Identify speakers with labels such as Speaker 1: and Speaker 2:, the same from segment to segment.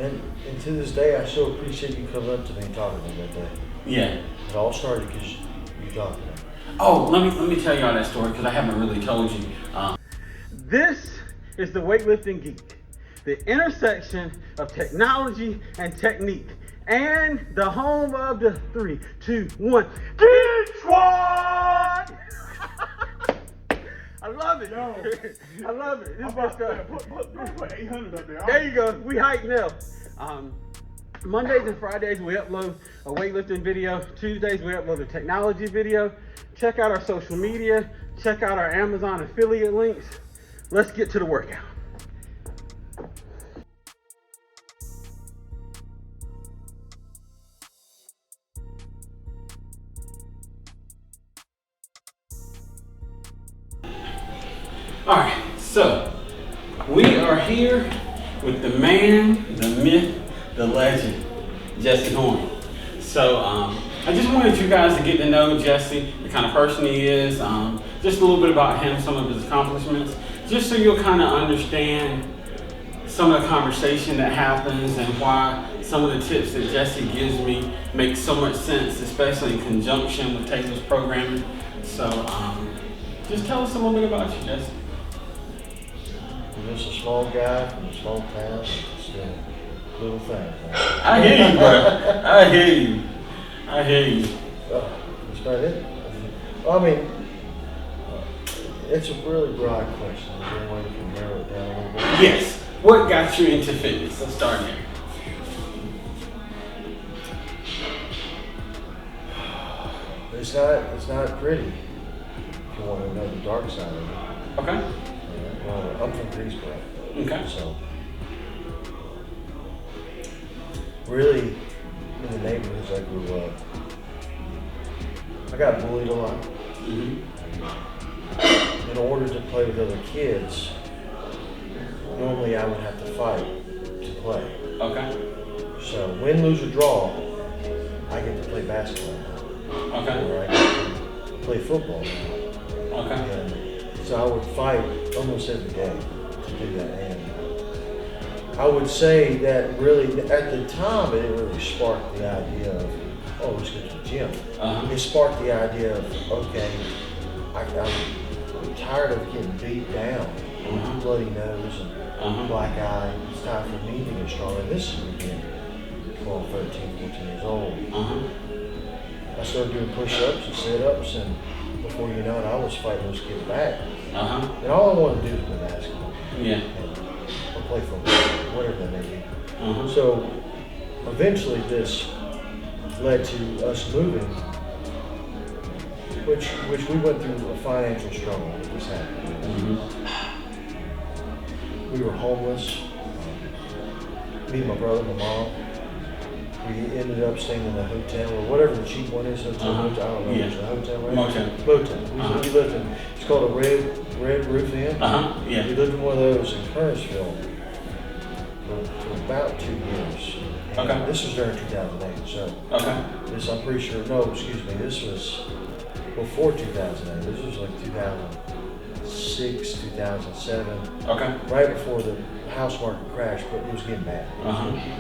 Speaker 1: And to this day, I still appreciate you coming up to me and talking to me that day.
Speaker 2: Yeah.
Speaker 1: It all started because you talked to me.
Speaker 2: Oh, let me tell y'all that story because I haven't really told you. This is the weightlifting geek, the intersection of technology and technique, and the home of the 3, 2, 1 Geek Squad. I love it.
Speaker 3: Yo.
Speaker 2: I love it. This
Speaker 3: I'm
Speaker 2: is
Speaker 3: about
Speaker 2: stuff.
Speaker 3: to put 800 up there.
Speaker 2: There you go. We hype now. Mondays and Fridays we upload a weightlifting video. Tuesdays we upload a technology video. Check out our social media. Check out our Amazon affiliate links. Let's get to the workout. All right, so we are here with the man, the myth, the legend, Jesse Horne. So I just wanted you guys to get to know Jesse, the kind of person he is, just a little bit about him, some of his accomplishments, just so you'll kind of understand some of the conversation that happens and why some of the tips that Jesse gives me make so much sense, especially in conjunction with Taylor's programming. So just tell us a little bit about you, Jesse.
Speaker 1: I'm just a small guy from a small town, still little things.
Speaker 2: I hear you, bro. I hear you.
Speaker 1: That's about it. I mean, it's a really broad question. Is there any way you can narrow it down a little bit?
Speaker 2: Yes. What got you into fitness? Let's start there.
Speaker 1: It's not pretty. If you want to know the dark side of it.
Speaker 2: Okay.
Speaker 1: Well, I'm from Greensboro.
Speaker 2: Okay.
Speaker 1: So, really, in the neighborhoods I grew up, I got bullied a lot.
Speaker 2: Mm-hmm.
Speaker 1: In order to play with other kids, normally I would have to fight to play.
Speaker 2: Okay.
Speaker 1: So, win, lose, or draw, I get to play basketball now.
Speaker 2: Okay.
Speaker 1: Or I get to play football now.
Speaker 2: Okay.
Speaker 1: And so I would fight almost every day to do that. And I would say that really, at the time, it didn't really spark the idea of, oh, let's go to the gym. It sparked the idea of, okay, I'm tired of getting beat down, bloody nose and black eye. It's time for me to get stronger. This is again 12, 13, 14 years old. I started doing push-ups and sit-ups, and before you know it, I was fighting those kids back. And all I wanted to do was play basketball.
Speaker 2: Yeah.
Speaker 1: Or play football, whatever that may be. So eventually this led to us moving, which we went through a financial struggle with this happened. We were homeless. Me and my brother, my mom. We ended up staying in a hotel or whatever the cheap one is. Hotel, I don't know.
Speaker 2: Yeah.
Speaker 1: It's a hotel, right?
Speaker 2: Motel.
Speaker 1: We lived in. It's called a Red Roof Inn.
Speaker 2: Yeah.
Speaker 1: We lived in one of those in Kernersville for about 2 years. And
Speaker 2: Okay.
Speaker 1: This was during 2008. So.
Speaker 2: Okay.
Speaker 1: This, I'm pretty sure. No, excuse me. This was before 2008. This was like 2006, 2007.
Speaker 2: Okay.
Speaker 1: Right before the house market crashed, but it was getting bad.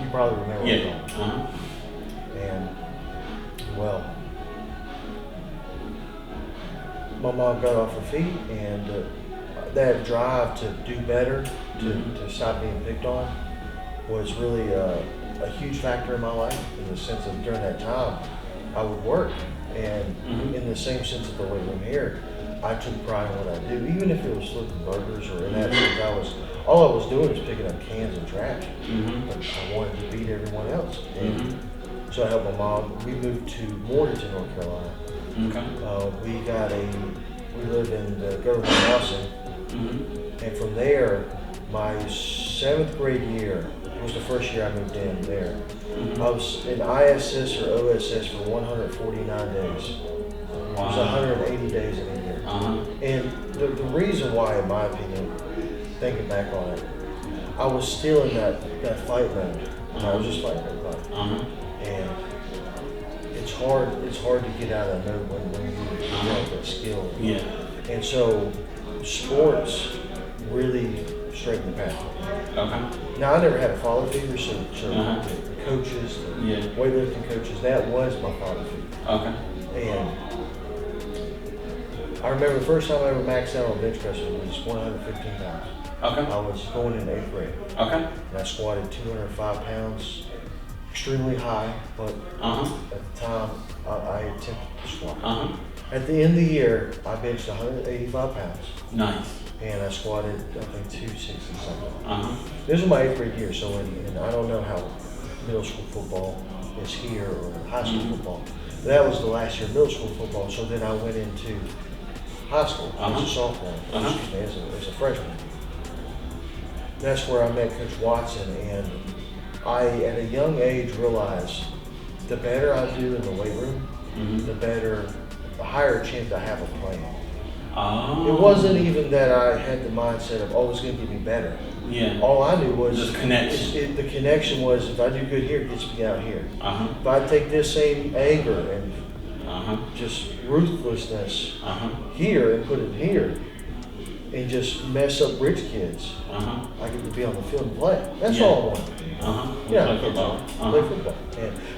Speaker 1: You probably remember what I'm talking about. And, well, my mom got off her feet, and that drive to do better, to stop being picked on, was really a huge factor in my life, in the sense of during that time, I would work. And in the same sense of the weight room here, I took pride in what I do, even if it was flipping burgers or in that sense, all I was doing was picking up cans and trash. But I wanted to beat everyone else. And so I helped my mom. We moved to Morganton, North Carolina. We lived in the government housing. And from there, my 7th grade year was the first year I moved in there. I was in ISS or OSS for 149 days. It was 180 days in a year. And the reason why, in my opinion, thinking back on it, I was still in that fight mode. I was just fighting everybody. And it's hard to get out of that mode when you have that skill.
Speaker 2: Yeah.
Speaker 1: And so sports really straighten the path.
Speaker 2: Okay.
Speaker 1: Now, I never had a father figure, so
Speaker 2: Uh-huh.
Speaker 1: the coaches, the
Speaker 2: Yeah.
Speaker 1: weightlifting coaches, that was my father figure.
Speaker 2: Okay.
Speaker 1: And I remember the first time I ever maxed out on bench press was 115 pounds.
Speaker 2: Okay.
Speaker 1: I was going in 8th grade.
Speaker 2: Okay.
Speaker 1: And I squatted 205 pounds, extremely high, but
Speaker 2: Uh-huh.
Speaker 1: at the time I attempted to squat.
Speaker 2: Uh-huh.
Speaker 1: At the end of the year, I benched 185 pounds.
Speaker 2: Nice.
Speaker 1: And I squatted, I think, 260 something.
Speaker 2: Uh-huh.
Speaker 1: This was my 8th grade year, so and I don't know how middle school football is here or high school football. That was the last year of middle school football, so then I went into high school as a sophomore, excuse me, as a freshman. That's where I met Coach Watson, and I, at a young age, realized the better I do in the weight room, the higher chance I have of playing.
Speaker 2: Oh.
Speaker 1: It wasn't even that I had the mindset of, oh, it's going to get me better.
Speaker 2: Yeah.
Speaker 1: All I knew was
Speaker 2: Just connection.
Speaker 1: the connection was if I do good here, it gets me out here.
Speaker 2: Uh-huh.
Speaker 1: If I take this same anger and
Speaker 2: Uh-huh.
Speaker 1: just ruthlessness
Speaker 2: Uh-huh.
Speaker 1: here and put it here and just mess up rich kids,
Speaker 2: Uh-huh.
Speaker 1: I get to be on the field and play. That's
Speaker 2: Yeah.
Speaker 1: all I want.
Speaker 2: Uh-huh.
Speaker 1: Yeah,
Speaker 2: Play football.
Speaker 1: play football.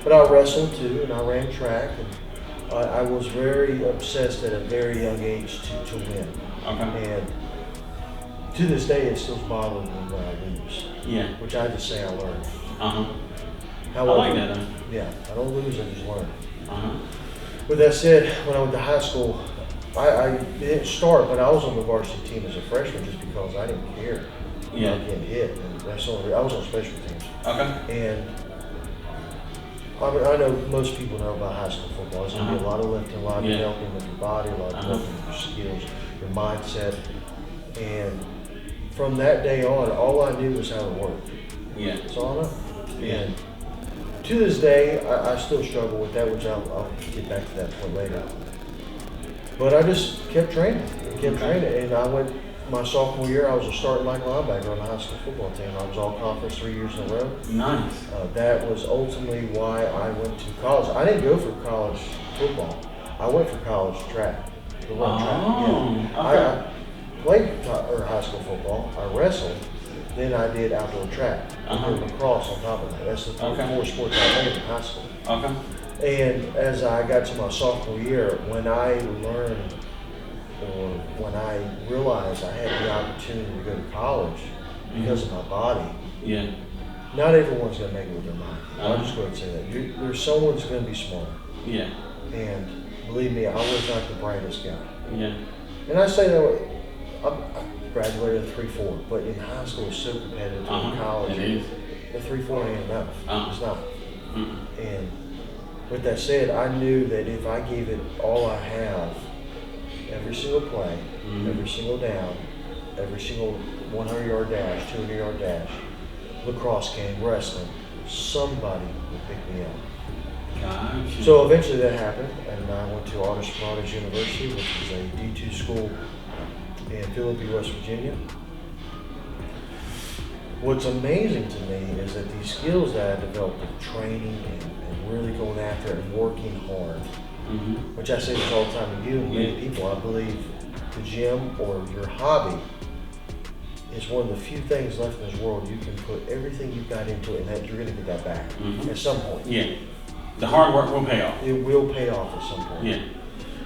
Speaker 1: But I wrestled too, and I ran track, and I was very obsessed at a very young age to win.
Speaker 2: Okay.
Speaker 1: And to this day, it still bothers me when I lose,
Speaker 2: Yeah.
Speaker 1: which I just say I learned.
Speaker 2: Uh-huh. I
Speaker 1: However,
Speaker 2: like that, though.
Speaker 1: yeah, I don't lose, I just learn.
Speaker 2: Uh-huh.
Speaker 1: With that said, when I went to high school, I didn't start, but I was on the varsity team as a freshman just because I didn't care
Speaker 2: Yeah.
Speaker 1: about getting hit. And that's the only, I was on special teams.
Speaker 2: Okay.
Speaker 1: And I know most people know about high school football. It's going to be a lot of lifting, a lot of developing of your body, a lot of developing of your skills, your mindset. And from that day on, all I knew was how it worked.
Speaker 2: Yeah.
Speaker 1: That's all I know.
Speaker 2: Yeah.
Speaker 1: And to this day, I still struggle with that, which I'll get back to that point later. But I just kept training, and I went, my sophomore year, I was a starting line linebacker on the high school football team. I was all conference 3 years in a row.
Speaker 2: Nice.
Speaker 1: That was ultimately why I went to college. I didn't go for college football. I went for college track, to run track. Yeah.
Speaker 2: Okay.
Speaker 1: I played high school football. I wrestled. Then I did outdoor track. I did lacrosse on top of that. That's the four sports I played in high school.
Speaker 2: Okay.
Speaker 1: And as I got to my sophomore year, when I learned or when I realized I had the opportunity to go to college because of my body,
Speaker 2: Yeah.
Speaker 1: not everyone's going to make it with their mind. I'll just go ahead and say that. There's someone's going to be smarter.
Speaker 2: Yeah.
Speaker 1: And believe me, I was not the brightest guy.
Speaker 2: Yeah.
Speaker 1: And I say that I graduated at 3.4, but in high school it's so competitive. In college,
Speaker 2: It is.
Speaker 1: the 3.4 ain't enough. It's not.
Speaker 2: Mm-mm.
Speaker 1: And with that said, I knew that if I gave it all I have, every single play, every single down, every single 100-yard dash, 200-yard dash, lacrosse game, wrestling, somebody would pick me up.
Speaker 2: Gotcha.
Speaker 1: So eventually that happened, and I went to Artist Brothers University, which is a D2 school in Philippi, West Virginia. What's amazing to me is that these skills that I developed with training and really going after it and working hard, which I say this all the time to you and many people, I believe the gym or your hobby is one of the few things left in this world you can put everything you've got into it and that you're going to get that back at some point.
Speaker 2: Yeah. The hard work will pay off.
Speaker 1: It will pay off at some point.
Speaker 2: Yeah.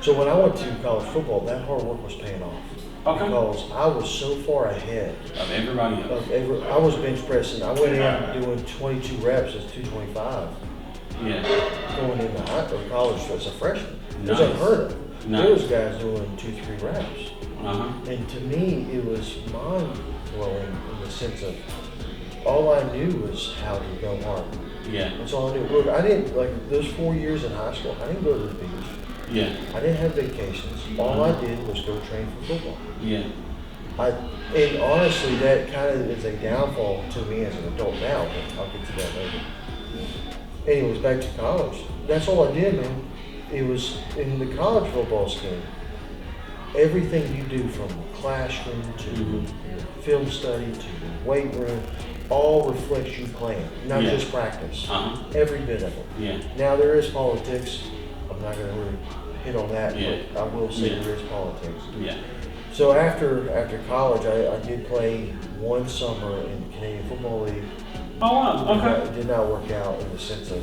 Speaker 1: So when I went to college football, that hard work was paying off.
Speaker 2: Okay.
Speaker 1: Because I was so far ahead
Speaker 2: Of everybody else.
Speaker 1: I was bench pressing. I went in doing 22 reps as 225.
Speaker 2: Yeah.
Speaker 1: Going into college as a freshman. It was
Speaker 2: Nice.
Speaker 1: unheard of.
Speaker 2: Nice.
Speaker 1: There was guys doing 2-3 reps.
Speaker 2: Uh-huh.
Speaker 1: And to me, it was mind-blowing in the sense of all I knew was how to go hard.
Speaker 2: Yeah.
Speaker 1: That's all I knew. Look, I didn't, like those 4 years in high school, I didn't go to the beach.
Speaker 2: Yeah.
Speaker 1: I didn't have vacations. All I did was go train for football.
Speaker 2: Yeah.
Speaker 1: And honestly, that kind of is a downfall to me as an adult now, but I'll get to that later. Anyways, back to college. That's all I did, man. It was in the college football scheme. Everything you do from the classroom to your film study to your weight room, all reflects you playing, not just practice. Every bit of it.
Speaker 2: Yeah.
Speaker 1: Now there is politics. I'm not going to really hit on that,
Speaker 2: Yeah.
Speaker 1: but I will say there is politics.
Speaker 2: Yeah.
Speaker 1: So after college, I did play one summer in the Canadian Football League.
Speaker 2: Oh wow, okay.
Speaker 1: It did not work out in the sense of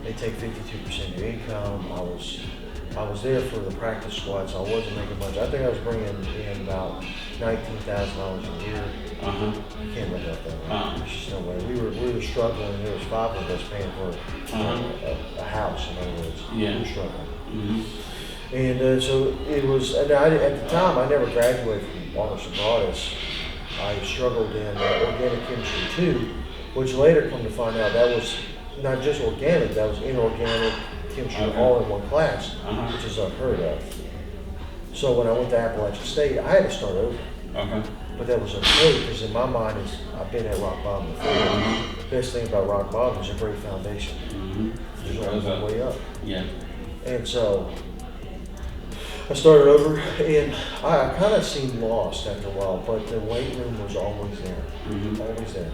Speaker 1: they take 52% of your income. I was there for the practice squad, so I wasn't making much. I think I was bringing in about $19,000 a year.
Speaker 2: Uh-huh.
Speaker 1: I can't remember that.
Speaker 2: Uh-huh.
Speaker 1: There's just no way. We were struggling. There was 5 of us paying for a house. In other words,
Speaker 2: Yeah.
Speaker 1: we were struggling.
Speaker 2: Mm-hmm.
Speaker 1: And so it was. And at the time, I never graduated from honors and gratis. I struggled in organic chemistry too, which later come to find out that was not just organic. That was inorganic chemistry all in one class, which is unheard of. So when I went to Appalachian State, I had to start over.
Speaker 2: Okay.
Speaker 1: But that was okay because in my mind, I've been at rock bottom before. The best thing about rock bottom is a great foundation. There's always one way up.
Speaker 2: Yeah.
Speaker 1: And so I started over, and I kind of seemed lost after a while, but the weight room was always there. Always there.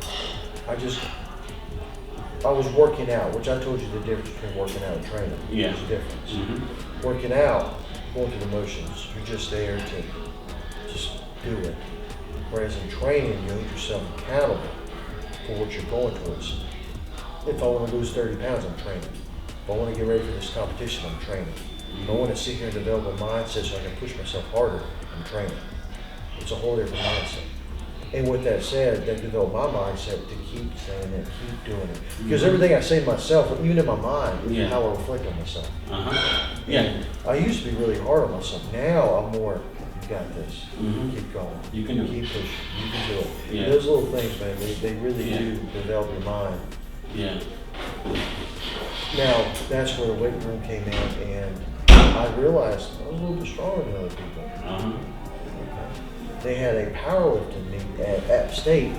Speaker 1: I was working out, which I told you the difference between working out and training.
Speaker 2: Yeah.
Speaker 1: There's a difference. Working out, going through the motions, you're just there to just do it. Whereas in training, you hold yourself accountable for what you're going towards. If I want to lose 30 pounds, I'm training. If I want to get ready for this competition, I'm training. If I want to sit here and develop a mindset so I can push myself harder, I'm training. It's a whole different mindset. And with that said, that developed my mindset to keep saying it, keep doing it. Because everything I say to myself, even in my mind, is how I reflect on myself.
Speaker 2: Yeah.
Speaker 1: I used to be really hard on myself. Now I'm more, you got this. Keep going.
Speaker 2: You can do it.
Speaker 1: Keep pushing. You can do it.
Speaker 2: Yeah.
Speaker 1: Those little things, man, they really do develop your mind.
Speaker 2: Yeah.
Speaker 1: Now, that's where the weight room came in, and I realized I was a little bit stronger than other people. They had a powerlifting meet at App State,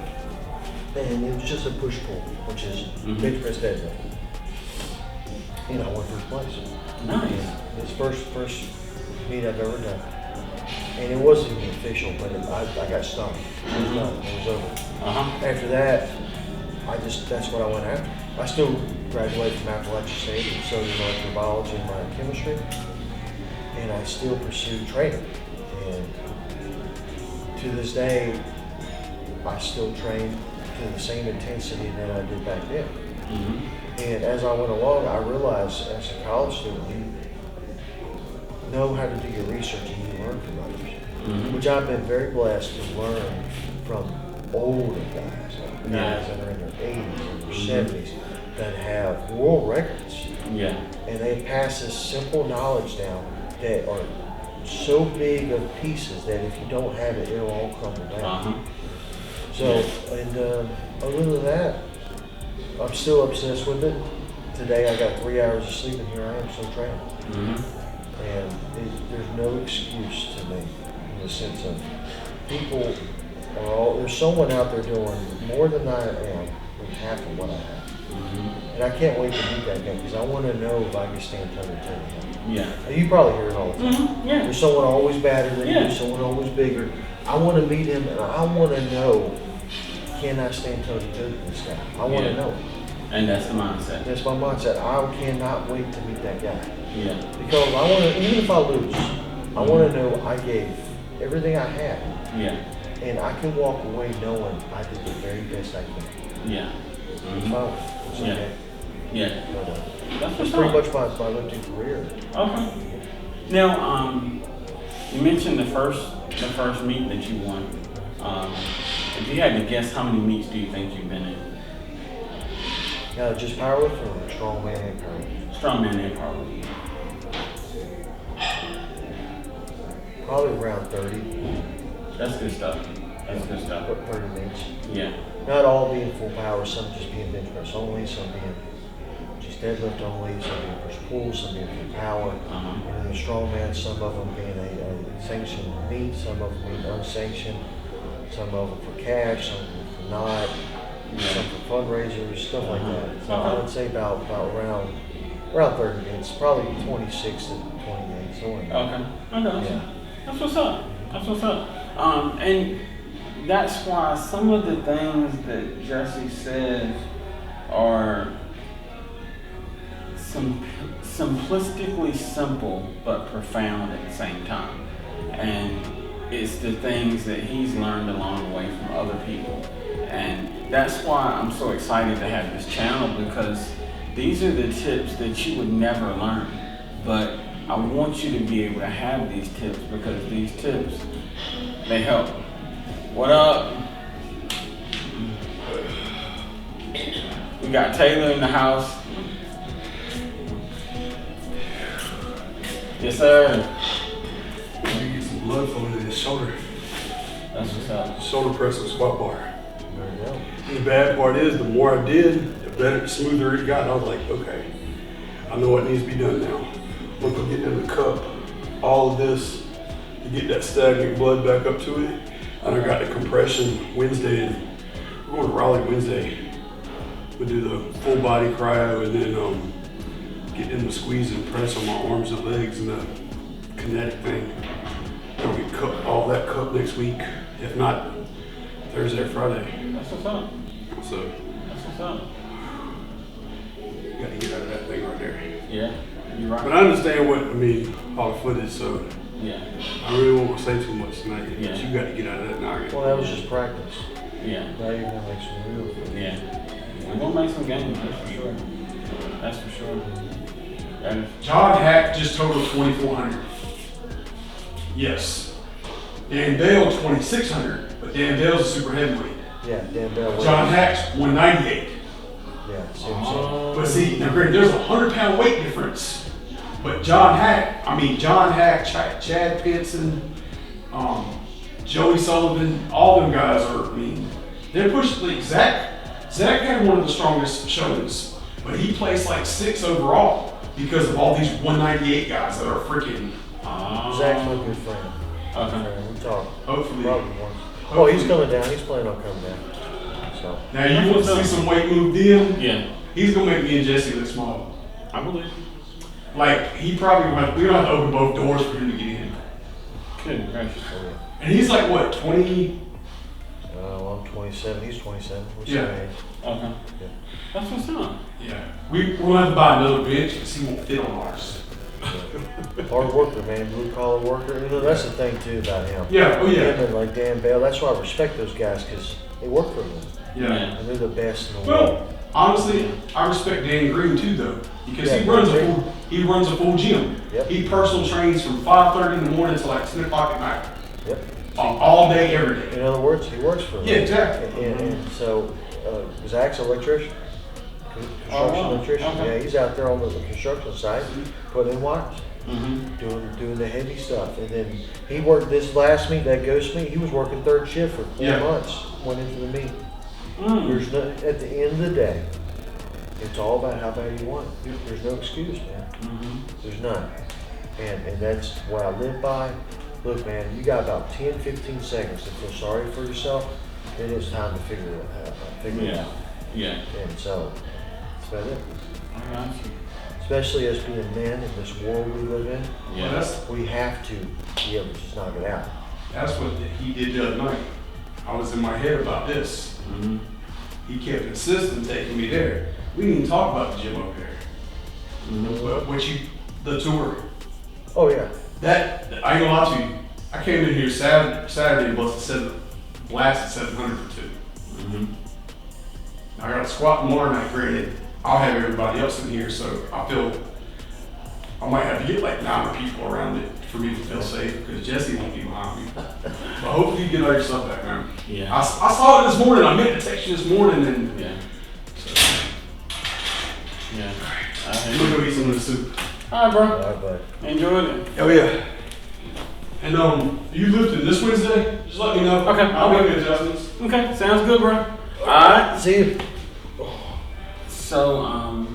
Speaker 1: and it was just a push-pull, which is bench press deadlift. And I won first place.
Speaker 2: Nice.
Speaker 1: It's first meet I've ever done. And it wasn't even official, but I got stung. It was done. It was over. After that, that's what I went after. I still graduated from Appalachian State and so did molecular biology and biochemistry. And I still pursued training. And to this day, I still train to the same intensity that I did back then. And as I went along, I realized as a college student, you know how to do your research and you learn from others. Which I've been very blessed to learn from older guys, like guys that are in their 80s and their 70s that have world records.
Speaker 2: Yeah. And
Speaker 1: they pass this simple knowledge down that are so big of pieces that if you don't have it, it'll all crumble down. So, and other than that, I'm still obsessed with it. Today I got 3 hours of sleep and here I am still training. And there's no excuse to me in the sense of people there's someone out there doing more than I am with half of what I have. And I can't wait to meet that guy because I want to know if I can stand toe to toe with him.
Speaker 2: Yeah.
Speaker 1: You probably hear it all the time.
Speaker 2: Yeah.
Speaker 1: There's someone always better than you, someone always bigger. I want to meet him and I want to know, can I stand toe to toe with this guy? I want to know.
Speaker 2: And that's the mindset.
Speaker 1: That's my mindset. I cannot wait to meet that guy.
Speaker 2: Yeah.
Speaker 1: Because I want to, even if I lose, I want to know I gave everything I had.
Speaker 2: Yeah.
Speaker 1: And I can walk away knowing I did the very best I can.
Speaker 2: Yeah.
Speaker 1: It's okay.
Speaker 2: Yeah.
Speaker 1: But,
Speaker 2: that's
Speaker 1: pretty much my lifting career.
Speaker 2: Okay. Now, you mentioned the first meet that you won. If you had to guess, how many meets do you think you've been in?
Speaker 1: Just powerlifting or strongman and powerlifting?
Speaker 2: Strongman and powerlifting.
Speaker 1: Probably around 30.
Speaker 2: That's good stuff. That's good stuff.
Speaker 1: 30 meets.
Speaker 2: Yeah.
Speaker 1: Not all being full power, some just being bench press only, some being just deadlift only, some being push pull, some being full power. And then the strongman, some of them being a sanctioned meet, some of them being unsanctioned, some of them for cash, some of them for not, some for fundraisers, stuff like that. So I would say about around 30 meets, probably 26 to 28.
Speaker 2: Okay. Yeah. That's what's up. That's what's up. And that's why some of the things that Jesse says are simplistically simple but profound at the same time. And it's the things that he's learned along the way from other people. And that's why I'm so excited to have this channel, because these are the tips that you would never learn. But I want you to be able to have these tips, because these tips, they help. What up? We got Taylor in the house. Yes, sir.
Speaker 3: You get some blood flowing in his shoulder.
Speaker 2: That's what's up.
Speaker 3: Shoulder press and squat bar.
Speaker 1: There you go.
Speaker 3: And the bad part is, the more I did, the better, the smoother it got. I was like, okay, I know what needs to be done now. Once I get in the cup, all of this to get that stagnant blood back up to it. And I got the compression Wednesday, and we're going to Raleigh Wednesday. We do the full body cryo, and then get in the squeeze and press on my arms and legs and the kinetic thing. I'll get all that cup next week, if not Thursday or Friday.
Speaker 2: That's what's up.
Speaker 3: So
Speaker 2: That's what's up.
Speaker 3: you got to get out of that thing right there.
Speaker 2: Yeah, you're right.
Speaker 3: But I understand what I mean, all the footage, so
Speaker 2: Yeah,
Speaker 3: I really won't say too much tonight.
Speaker 2: Yeah.
Speaker 3: But you got to get out of that now.
Speaker 1: Well, that was just practice.
Speaker 2: yeah,
Speaker 1: Now you're gonna make some real food.
Speaker 2: yeah. We're gonna make some games, that's for sure. That's for sure. And
Speaker 3: John Hack just totaled 2,400. Yes. Dan Dale 2,600, but Dan Dale's a super heavyweight.
Speaker 1: Yeah, Dan Bell.
Speaker 3: John Hack's 198.
Speaker 1: Yeah, see what I'm saying?
Speaker 3: But see, now granted, there's a 100-pound weight difference. But John Hack, Chad Pinson, Joey Sullivan, all them guys are, they're pushing like Zach had one of the strongest showings, but he placed like 6th overall because of all these 198 guys that are freaking.
Speaker 1: Zach's my good friend.
Speaker 2: okay.
Speaker 1: We talk.
Speaker 3: Hopefully.
Speaker 1: Probably once. Oh, he's coming down. He's planning on coming down. So.
Speaker 3: Now you want to see some weight moved in?
Speaker 2: Yeah,
Speaker 3: He's gonna make me and Jesse look small.
Speaker 2: I believe.
Speaker 3: Like we don't have to open both doors for him to get in.
Speaker 2: Good gracious.
Speaker 3: And he's like what, 20?
Speaker 1: Well, I'm 27. He's 27. We're
Speaker 3: Yeah.
Speaker 1: same age.
Speaker 2: Okay.
Speaker 1: Yeah.
Speaker 2: That's what's up.
Speaker 3: Yeah. We're gonna have to buy another bench because he won't fit on ours.
Speaker 1: Hard worker, man. Blue collar worker. You know, that's the thing too about him.
Speaker 3: Yeah. Oh yeah.
Speaker 1: Him and like Dan Bell. That's why I respect those guys, because they work for them.
Speaker 3: Yeah.
Speaker 1: And they're the best in the world.
Speaker 3: Well, honestly, I respect Dan Green too, though, because
Speaker 1: Yeah,
Speaker 3: he runs a full gym.
Speaker 1: Yep.
Speaker 3: He personal trains from 5:30 in the morning to like 10 o'clock at night,
Speaker 1: Yep.
Speaker 3: all day, every day.
Speaker 1: In other words, he works for them.
Speaker 3: Yeah, exactly.
Speaker 1: And so, Zach's an electrician. Construction
Speaker 2: wow.
Speaker 1: electrician.
Speaker 2: Okay.
Speaker 1: Yeah, he's out there on the construction site, putting in wires.
Speaker 2: Mm-hmm.
Speaker 1: Doing the heavy stuff. And then he worked this last meet, that ghost meet, he was working third shift for 4
Speaker 3: Yeah.
Speaker 1: months, went into the meet.
Speaker 2: Mm.
Speaker 1: There's no, at the end of the day, it's all about how bad you want it. There's no excuse, man.
Speaker 2: Mm-hmm.
Speaker 1: There's none. And that's what I live by. Look, man, you got about 10, 15 seconds to feel sorry for yourself, then it's time to figure it out.
Speaker 2: Yeah.
Speaker 1: And so, that's about it.
Speaker 2: I got you.
Speaker 1: Especially as being men in this world we live in,
Speaker 2: Yeah.
Speaker 3: Well,
Speaker 1: we have to be able to just knock it out.
Speaker 3: that's what he did the other night. I was in my head about this.
Speaker 2: Mm-hmm.
Speaker 3: He kept insisting taking me there. We didn't even talk about the gym up there.
Speaker 2: Mm-hmm.
Speaker 3: The tour.
Speaker 1: Oh yeah.
Speaker 3: That, I ain't gonna lie to you. I came in here Saturday and blasted 700 for 2.
Speaker 2: Mm-hmm.
Speaker 3: I got a squat tomorrow night, granted. I'll have everybody else in here, so I feel I might have to get like 9 people around it for me to feel safe, because Jesse won't be behind me. But hopefully you get all your stuff back, man.
Speaker 2: Yeah.
Speaker 3: I saw it this morning. I meant to text you this morning, and
Speaker 2: Yeah.
Speaker 3: so
Speaker 2: Yeah.
Speaker 3: I'm gonna go eat some of the soup.
Speaker 2: All right, bro.
Speaker 1: All right, bud.
Speaker 2: Enjoyed it.
Speaker 3: Oh yeah. And you lifting this Wednesday? Just let me know.
Speaker 2: Okay.
Speaker 3: I'll make the adjustments.
Speaker 2: Okay. Sounds good, bro. All right.
Speaker 1: See you.
Speaker 2: So,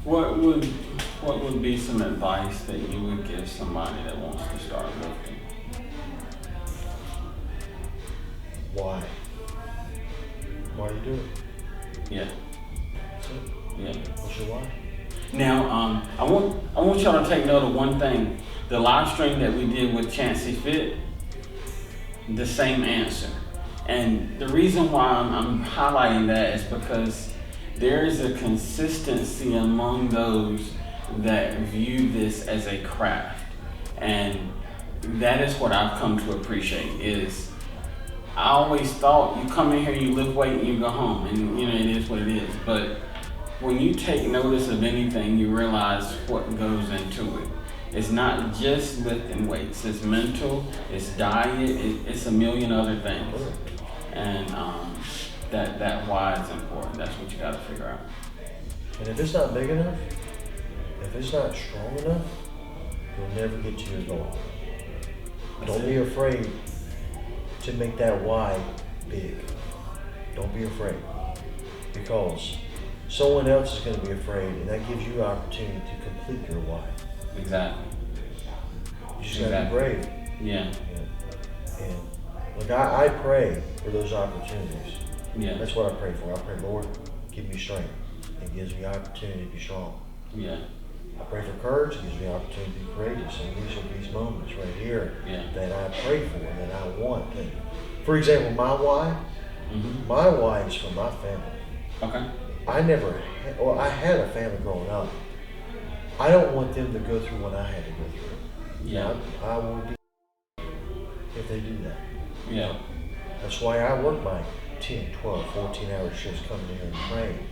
Speaker 2: what would be some advice that you would give somebody that wants to start lifting?
Speaker 1: Why? Why do you do it?
Speaker 2: Yeah.
Speaker 1: That's it.
Speaker 2: Yeah.
Speaker 1: What's your why?
Speaker 2: Now, I want y'all to take note of one thing. The live stream that we did with Chancey Fit, the same answer. And the reason why I'm highlighting that is because there is a consistency among those that view this as a craft. And that is what I've come to appreciate. Is I always thought you come in here, you lift weight, and you go home, and you know it is what it is. But when you take notice of anything, you realize what goes into it. It's not just lifting weights. It's mental. It's diet. It's a million other things. And that why is important. That's what you got to figure out.
Speaker 1: And if it's not big enough, if it's not strong enough, you'll never get to your goal. Don't be afraid to make that why big. Don't be afraid. Because someone else is going to be afraid, and that gives you opportunity to complete your why.
Speaker 2: Exactly.
Speaker 1: You just got to be brave.
Speaker 2: Yeah.
Speaker 1: And look, I pray for those opportunities.
Speaker 2: Yeah.
Speaker 1: That's what I pray for. I pray, Lord, give me strength. It gives me opportunity to be strong.
Speaker 2: Yeah.
Speaker 1: I pray for courage. It gives me opportunity to be courageous. And these are these moments right here that I pray for, that I want. And for example, my why. Mm-hmm. My why is for my family.
Speaker 2: Okay.
Speaker 1: I had a family growing up. I don't want them to go through what I had to go through.
Speaker 2: Yeah.
Speaker 1: I will be if they do that.
Speaker 2: Yeah.
Speaker 1: That's why I work my 10, 12, 14-hour shifts coming in here and praying.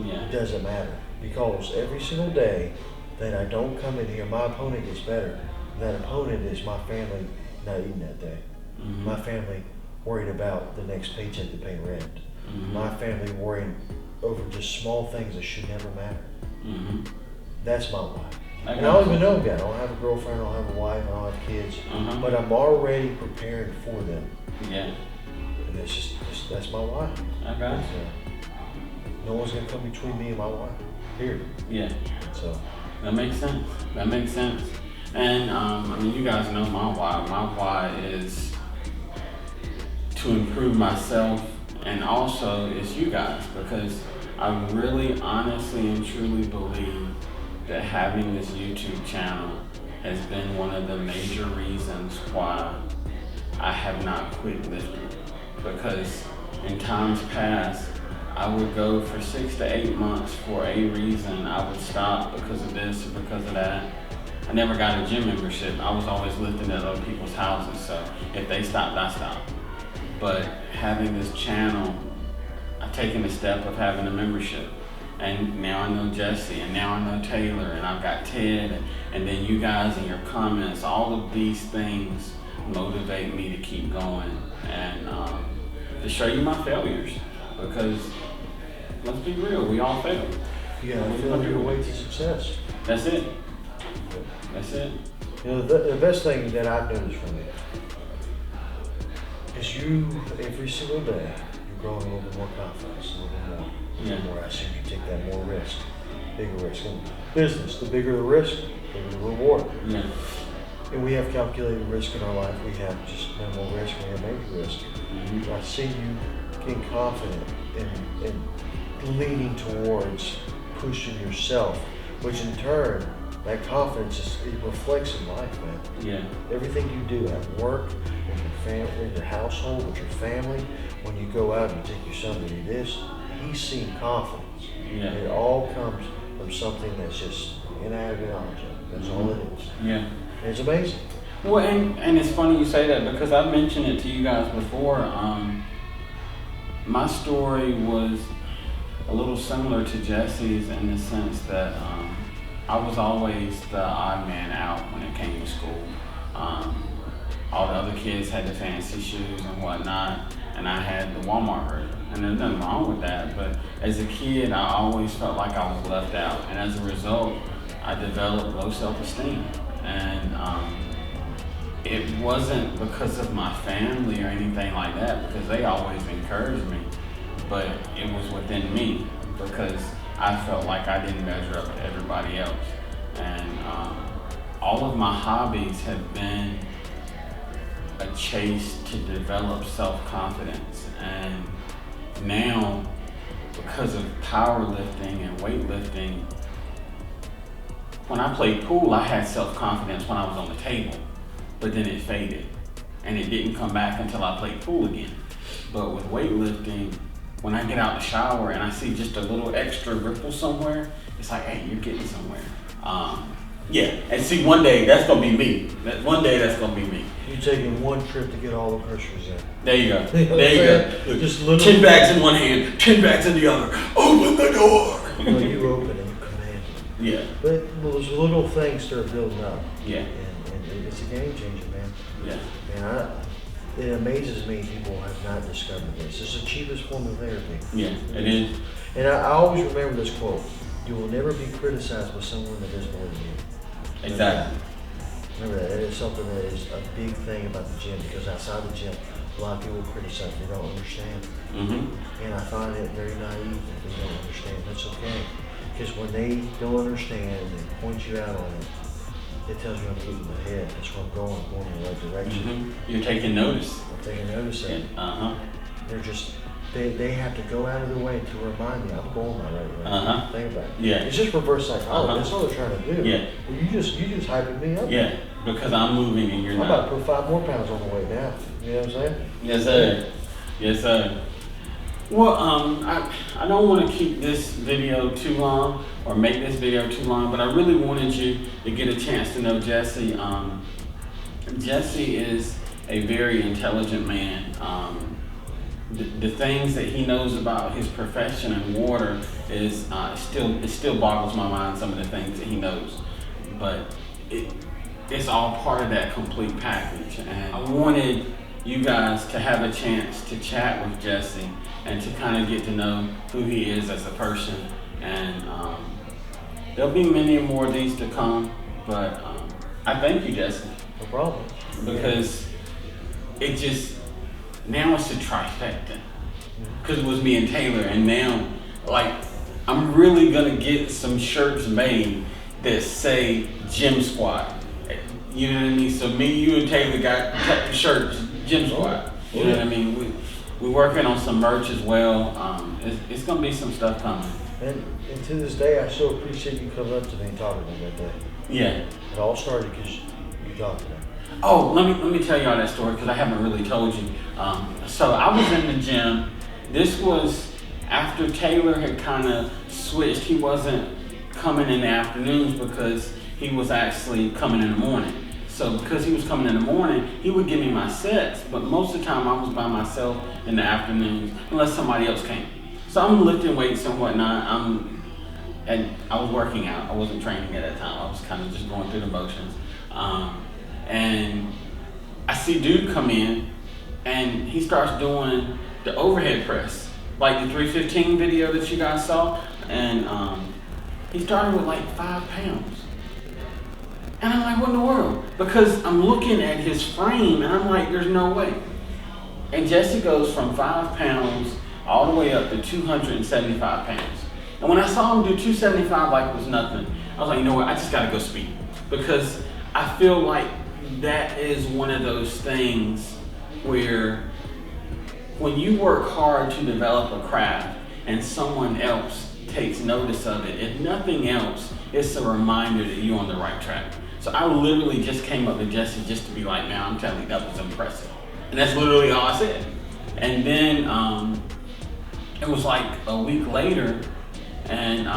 Speaker 2: Yeah.
Speaker 1: It doesn't matter. Because every single day that I don't come in here, my opponent gets better. And that opponent is my family not eating that day. Mm-hmm. My family worried about the next paycheck to pay rent. Mm-hmm. My family worrying over just small things that should never matter. Mm-hmm. That's my why. And I don't even know that. I don't have a girlfriend, I don't have a wife, I don't have kids. Mm-hmm. But I'm already preparing for them.
Speaker 2: Yeah.
Speaker 1: And that's my why.
Speaker 2: I got it.
Speaker 1: No one's gonna come between me and my why. Period.
Speaker 2: Yeah.
Speaker 1: So
Speaker 2: that makes sense. That makes sense. And I mean, you guys know my why. My why is to improve myself, and also it's you guys, because I really, honestly, and truly believe that having this YouTube channel has been one of the major reasons why I have not quit lifting. Because in times past, I would go for 6 to 8 months for a reason. I would stop because of this or because of that. I never got a gym membership. I was always lifting at other people's houses, so if they stopped, I stopped. But having this channel, I've taken the step of having a membership. And now I know Jesse, and now I know Taylor, and I've got Ted, and then you guys and your comments. All of these things motivate me to keep going and to show you my failures. Because let's be real, we all fail.
Speaker 1: You gotta feel your way to success.
Speaker 2: That's it. That's it.
Speaker 1: You know, the best thing that I've noticed from you is you, every single day, you're growing a little bit more confidence, a little bit more.
Speaker 2: Yeah.
Speaker 1: More I see you take that more risk, bigger risk. In business, the bigger the risk, the bigger the reward.
Speaker 2: Yeah.
Speaker 1: And we have calculated risk in our life. We have just minimal risk, we have major risk. Mm-hmm. But I see you getting confident and leaning towards pushing yourself, which in turn, that confidence it reflects in life, man.
Speaker 2: Yeah. Everything
Speaker 1: you do at work, in your family, in your household, with your family, when you go out and you take your son to do this, he's seen confidence.
Speaker 2: Yeah.
Speaker 1: It all comes from something that's just inadequate object. That's all it is.
Speaker 2: Yeah.
Speaker 1: And it's amazing.
Speaker 2: Well, and it's funny you say that, because I mentioned it to you guys before. My story was a little similar to Jesse's in the sense that I was always the odd man out when it came to school. All the other kids had the fancy shoes and whatnot, and I had the Walmart version. And there's nothing wrong with that, but as a kid, I always felt like I was left out. And as a result, I developed low self-esteem. And it wasn't because of my family or anything like that, because they always encouraged me, but it was within me, because I felt like I didn't measure up to everybody else. And all of my hobbies have been a chase to develop self-confidence. And now, because of powerlifting and weightlifting, when I played pool, I had self-confidence when I was on the table, but then it faded, and it didn't come back until I played pool again. But with weightlifting, when I get out the shower and I see just a little extra ripple somewhere, it's like, hey, you're getting somewhere. Yeah, and see, one day that's gonna be me. One day that's gonna be me.
Speaker 1: You're taking one trip to get all the groceries in.
Speaker 2: There you go.
Speaker 1: You know what
Speaker 2: There you
Speaker 1: I'm
Speaker 2: go.
Speaker 1: saying?
Speaker 2: Look,
Speaker 1: Just little-
Speaker 2: 10 bags in one hand, 10 bags in the other. Open the door.
Speaker 1: Well, you open and you command.
Speaker 2: Yeah.
Speaker 1: But those little things start building up.
Speaker 2: Yeah.
Speaker 1: And it's a game changer, man.
Speaker 2: Yeah.
Speaker 1: And it amazes me people have not discovered this. It's the cheapest form of therapy.
Speaker 2: Yeah, it is.
Speaker 1: And I always remember this quote: "You will never be criticized by someone that doesn't believe in you."
Speaker 2: Exactly.
Speaker 1: Remember that. It is something that is a big thing about the gym, because outside the gym, a lot of people criticize. They don't understand.
Speaker 2: Mm-hmm.
Speaker 1: And I find it very naive if they don't understand. That's okay. Because when they don't understand and they point you out on it, it tells you I'm moving ahead. That's where I'm going in the right direction.
Speaker 2: Mm-hmm. You're taking notice.
Speaker 1: I'm taking notice of it.
Speaker 2: Uh-huh.
Speaker 1: They're just, they have to go out of their way to remind me I'm going my right way.
Speaker 2: Uh-huh.
Speaker 1: Think about it.
Speaker 2: Yeah.
Speaker 1: It's just reverse psychology.
Speaker 2: Uh-huh.
Speaker 1: That's all they're trying to do.
Speaker 2: Yeah.
Speaker 1: Well, you just hyping me up.
Speaker 2: Yeah, because I'm moving and you're
Speaker 1: I'm
Speaker 2: not.
Speaker 1: about to put 5 more pounds on the weight now. You know what I'm saying?
Speaker 2: Yes, sir. Yes, sir. Well, I don't want to keep this video too long or make this video too long, but I really wanted you to get a chance to know Jesse. Jesse is a very intelligent man. The things that he knows about his profession and water is it still boggles my mind, some of the things that he knows, but it's all part of that complete package. And I wanted you guys to have a chance to chat with Jesse and to kind of get to know who he is as a person. And there'll be many more of these to come, but I thank you, Jesse.
Speaker 1: No problem.
Speaker 2: Because it just, now it's a trifecta. Because it was me and Taylor, and now, like, I'm really gonna get some shirts made that say Gym Squad. You know what I mean? So me, you, and Taylor got shirts, Gym Squad. You know what I mean? We're working on some merch as well. It's gonna be some stuff coming.
Speaker 1: And to this day, I still appreciate you coming up to me and talking to me that day.
Speaker 2: Yeah.
Speaker 1: It all started because you talked to me.
Speaker 2: Oh, let me tell y'all that story because I haven't really told you. So I was in the gym. This was after Taylor had kind of switched. He wasn't coming in the afternoons because he was actually coming in the morning. So because he was coming in the morning, he would give me my sets, but most of the time I was by myself in the afternoons unless somebody else came. So I'm lifting weights and whatnot. And I was working out. I wasn't training at that time. I was kind of just going through the motions. And I see dude come in and he starts doing the overhead press, like the 315 video that you guys saw. And he started with like 5 pounds. And I'm like, what in the world? Because I'm looking at his frame and I'm like, there's no way. And Jesse goes from 5 pounds all the way up to 275 pounds. And when I saw him do 275 like it was nothing, I was like, you know what, I just gotta go speed. Because I feel like that is one of those things where when you work hard to develop a craft and someone else takes notice of it, if nothing else, it's a reminder that you're on the right track. So I literally just came up to Jesse just to be like, man, I'm telling you, that was impressive. And that's literally all I said. And then it was like a week later, and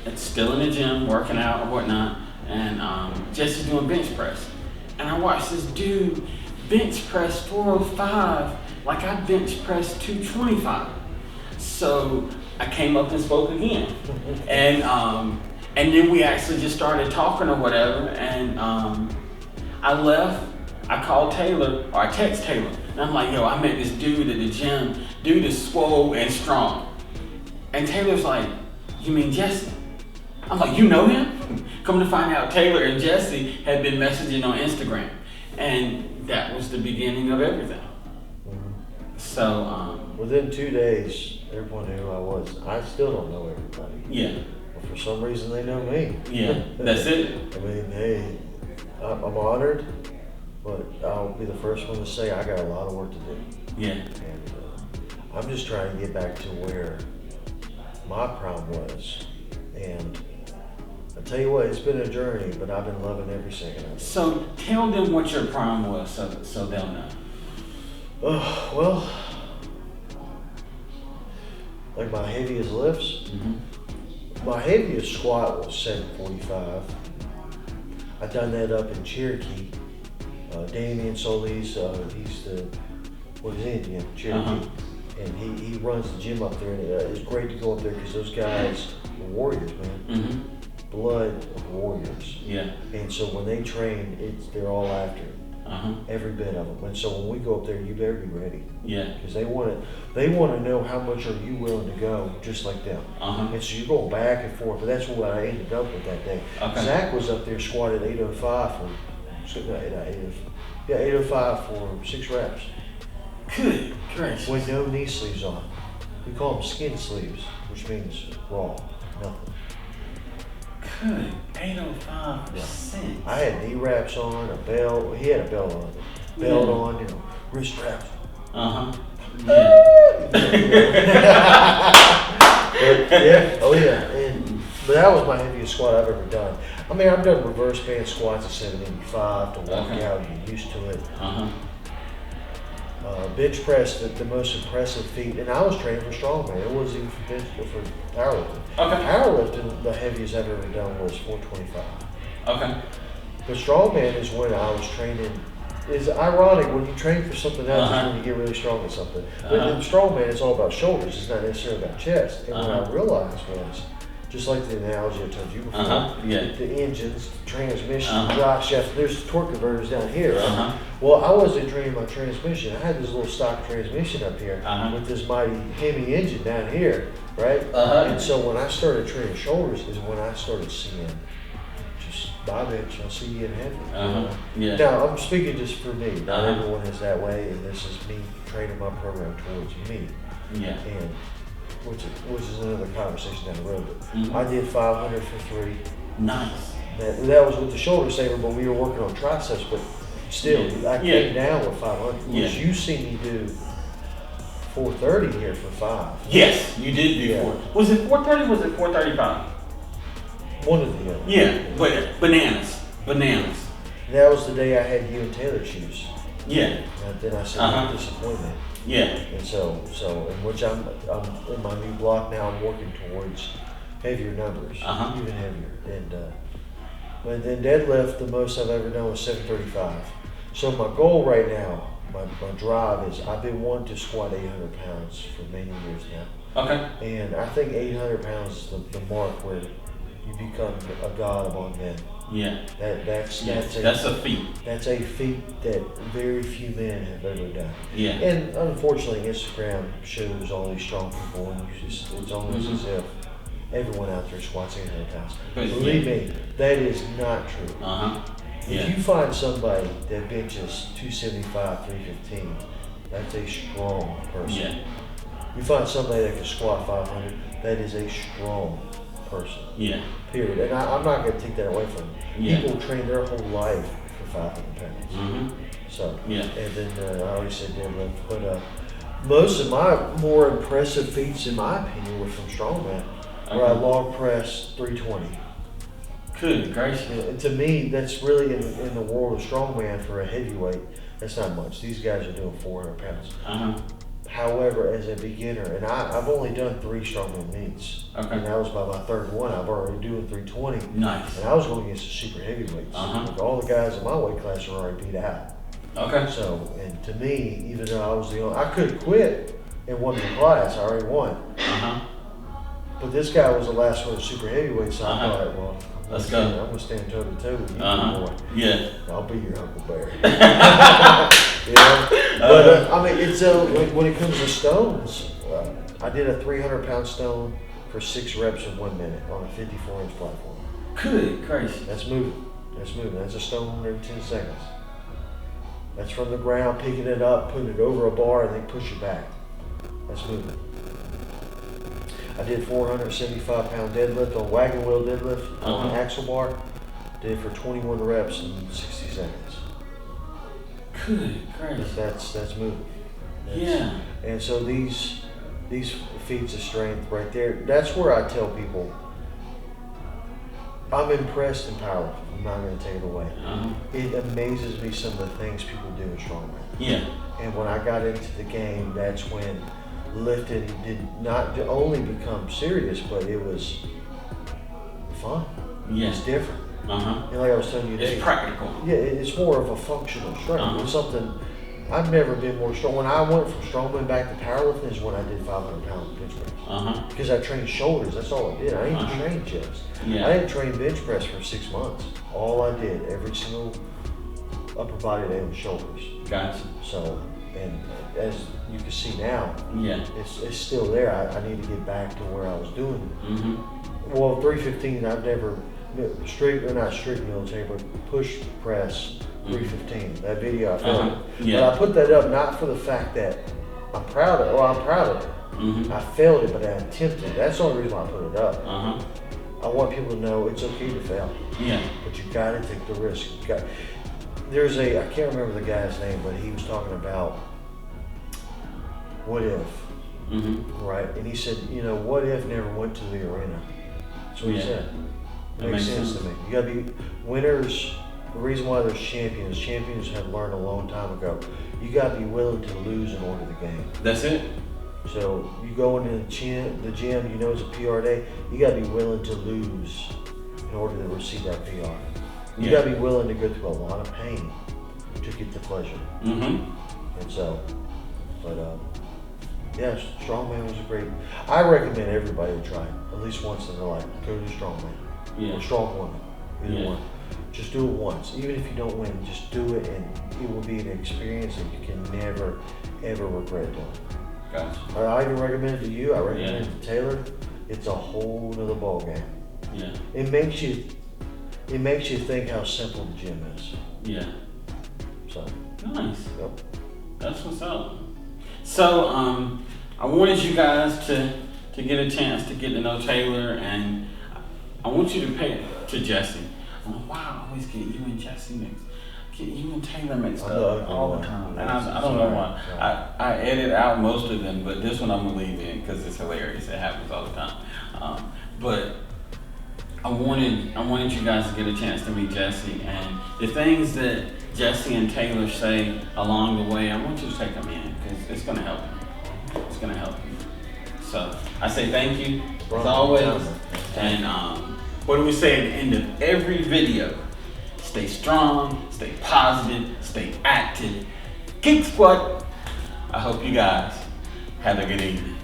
Speaker 2: it's still in the gym, working out or whatnot, and Jesse's doing bench press. And I watched this dude bench press 405 like I bench pressed 225. So I came up and spoke again. And then we actually just started talking or whatever, and I left. I called Taylor, or I text Taylor, and I'm like, yo, I met this dude at the gym. Dude is swole and strong. And Taylor's like, you mean Jesse? I'm like, you know him? Come to find out, Taylor and Jesse had been messaging on Instagram. And that was the beginning of everything. So,
Speaker 1: within 2 days, everyone knew who I was. I still don't know everybody.
Speaker 2: yeah.
Speaker 1: But for some reason, they know me.
Speaker 2: Yeah, that's it.
Speaker 1: I mean, hey, I'm honored, but I'll be the first one to say I got a lot of work to do.
Speaker 2: Yeah.
Speaker 1: And I'm just trying to get back to where my prime was. And I tell you what, it's been a journey, but I've been loving every second of it.
Speaker 2: So tell them what your prime was so they'll know.
Speaker 1: Oh, well, like my heaviest lifts,
Speaker 2: Mm-hmm.
Speaker 1: my heaviest squat was 745. I've done that up in Cherokee. Damian Solis, he's the, what is it, yeah, Cherokee. And he runs the gym up there, and it's great to go up there because those guys are warriors, man. Blood of warriors.
Speaker 2: Yeah.
Speaker 1: And so when they train, they're all after it. Every bit of them. And so when we go up there, you better be ready.
Speaker 2: Yeah.
Speaker 1: Because they want to know how much are you willing to go, just like them. And so you're going back and forth. But that's what I ended up with that day.
Speaker 2: Okay.
Speaker 1: Zach was up there squatted 805 for 805 for 6 reps.
Speaker 2: Good gracious.
Speaker 1: With no knee sleeves on. We call them skin sleeves, which means raw, nothing.
Speaker 2: Good. 805%.
Speaker 1: I had knee wraps on, a belt. He had a belt on. Belt on, wrist wraps.
Speaker 2: Yeah.
Speaker 1: Oh yeah. But that was my heaviest squat I've ever done. I mean, I've done reverse band squats at 785 to walk out and get used to it. Bench press, the most impressive feat, and I was training for strongman. It wasn't even for bench, for powerlifting. Powerlifting, the heaviest I've ever done was 425. But strongman is when I was training. It's ironic when you train for something else is when you get really strong at something. But in strongman, it's all about shoulders. It's not necessarily about chest. And what I realized was, just like the analogy I told you before, the engines, transmission, drive shaft, there's torque converters down here. Right? Well, I wasn't training my transmission. I had this little stock transmission up here with this mighty Hemi engine down here, right? And so when I started training shoulders is when I started seeing just, bye bitch, I'll see you in heaven. Now, I'm speaking just for me. Not everyone is that way, and this is me training my program towards me. And which is another conversation down the road. I did 500 for 3.
Speaker 2: Nice.
Speaker 1: That was with the shoulder saver, but we were working on triceps. But still, I came down with 500. Which you see me do 430 here for 5.
Speaker 2: Yes, you did do 4. Was it 430? Was it 435?
Speaker 1: One of the other.
Speaker 2: Yeah, but bananas.
Speaker 1: That was the day I had you and Taylor shoes.
Speaker 2: Yeah.
Speaker 1: And then I said, disappointment.
Speaker 2: Yeah.
Speaker 1: And so in which I'm in my new block now. I'm working towards heavier numbers, even heavier. And but then deadlift, the most I've ever done was 735. So my goal right now, my drive is I've been wanting to squat 800 pounds for many years now. And I think 800 pounds is the mark where you become a god among men. That's
Speaker 2: a feat.
Speaker 1: That's a feat that very few men have ever done. And unfortunately, Instagram shows all these strong people, and it's almost as if everyone out there squats 800 pounds. Believe me, that is not true. If you find somebody that benches 275, 315, that's a strong person. You find somebody that can squat 500, that is a strong person. Period. And I'm not going to take that away from them. People train their whole life for 500 pounds. So, and then I already said deadlift, but most of my more impressive feats, in my opinion, were from strongman, where I log pressed 320.
Speaker 2: Good gracious.
Speaker 1: And to me, that's really in the world of strongman for a heavyweight. That's not much. These guys are doing 400 pounds. However, as a beginner, and I've only done 3 strongman meets, and that was by my 3rd one. I've already doing 320.
Speaker 2: Nice.
Speaker 1: And I was going against the super heavyweights. All the guys in my weight class are already beat out. So, and to me, even though I was the only, I could quit and won the class. I already won. But this guy was the last one of super heavyweight, so I thought, well,
Speaker 2: let's go.
Speaker 1: I'm gonna stand toe to toe with you, boy. I'll be your Huckleberry. But I mean, it's like when it comes to stones, I did a 300-pound stone for 6 reps in 1 minute on a 54-inch platform.
Speaker 2: Good gracious.
Speaker 1: That's moving. That's a stone every 10 seconds. That's from the ground, picking it up, putting it over a bar, and then push it back. That's moving. I did 475-pound deadlift on wagon wheel deadlift on axle bar. Did it for 21 reps in 60 seconds.
Speaker 2: Good gracious.
Speaker 1: That's moving. And so these feats of strength right there, that's where I tell people, I'm impressed in powerlifting. I'm not going to take it away. It amazes me some of the things people do in strongman. And when I got into the game, that's when lifting did not only become serious, but it was fun. It's different. And like I was telling you today,
Speaker 2: It's practical.
Speaker 1: yeah, it's more of a functional strength. It's something, I've never been more strong. When I went from strongman back to powerlifting is when I did 500 pound bench press. Because I trained shoulders, that's all I did. I didn't train chest.
Speaker 2: Yeah.
Speaker 1: I didn't train bench press for 6 months. All I did, every single upper body day was shoulders.
Speaker 2: Gotcha.
Speaker 1: So, and as you can see now,
Speaker 2: Yeah.
Speaker 1: it's still there. I need to get back to where I was doing it. Well, 315, I've never, not strict military, but push press 315. That video, I filmed it.
Speaker 2: Yeah.
Speaker 1: But I put that up not for the fact that I'm proud of it. Well, I'm proud of it. I failed it, but I attempted it. That's the only reason why I put it up. I want people to know it's okay to fail.
Speaker 2: Yeah.
Speaker 1: But you gotta take the risk. There's I can't remember the guy's name, but he was talking about what if, right? And he said, what if never went to the arena? That's what he said. It makes sense to me. You gotta be winners. The reason why there's champions have learned a long time ago. You gotta be willing to lose in order to gain.
Speaker 2: That's it.
Speaker 1: So you go into the gym, it's a PR day. You gotta be willing to lose in order to receive that PR. You gotta be willing to go through a lot of pain to get the pleasure. And so, but yeah, strongman was a great. I recommend everybody to try it at least once in their life. Go to strongman or strong woman, either one. Just do it once, even if you don't win. Just do it, and it will be an experience that you can never, ever regret doing.
Speaker 2: Gotcha.
Speaker 1: I even recommend it to you. I recommend it to Taylor. It's a whole nother ball game.
Speaker 2: Yeah.
Speaker 1: It makes you think how simple the gym is.
Speaker 2: Yeah.
Speaker 1: So
Speaker 2: nice.
Speaker 1: Yep.
Speaker 2: That's what's up. So I wanted you guys to get a chance to get to know Taylor, and I want you to pay it to Jesse. I'm like, wow, I always get you and Jesse mixed. Get you and Taylor mixed up all the time. And I don't know why. I edit out most of them, but this one I'm gonna leave in because it's hilarious. It happens all the time. But I wanted you guys to get a chance to meet Jesse, and the things that Jesse and Taylor say along the way, I want you to take them in because it's gonna help you. It's gonna help you. So I say thank you as always, and what do we say at the end of every video? Stay strong, stay positive, stay active, kick squat. I hope you guys have a good evening.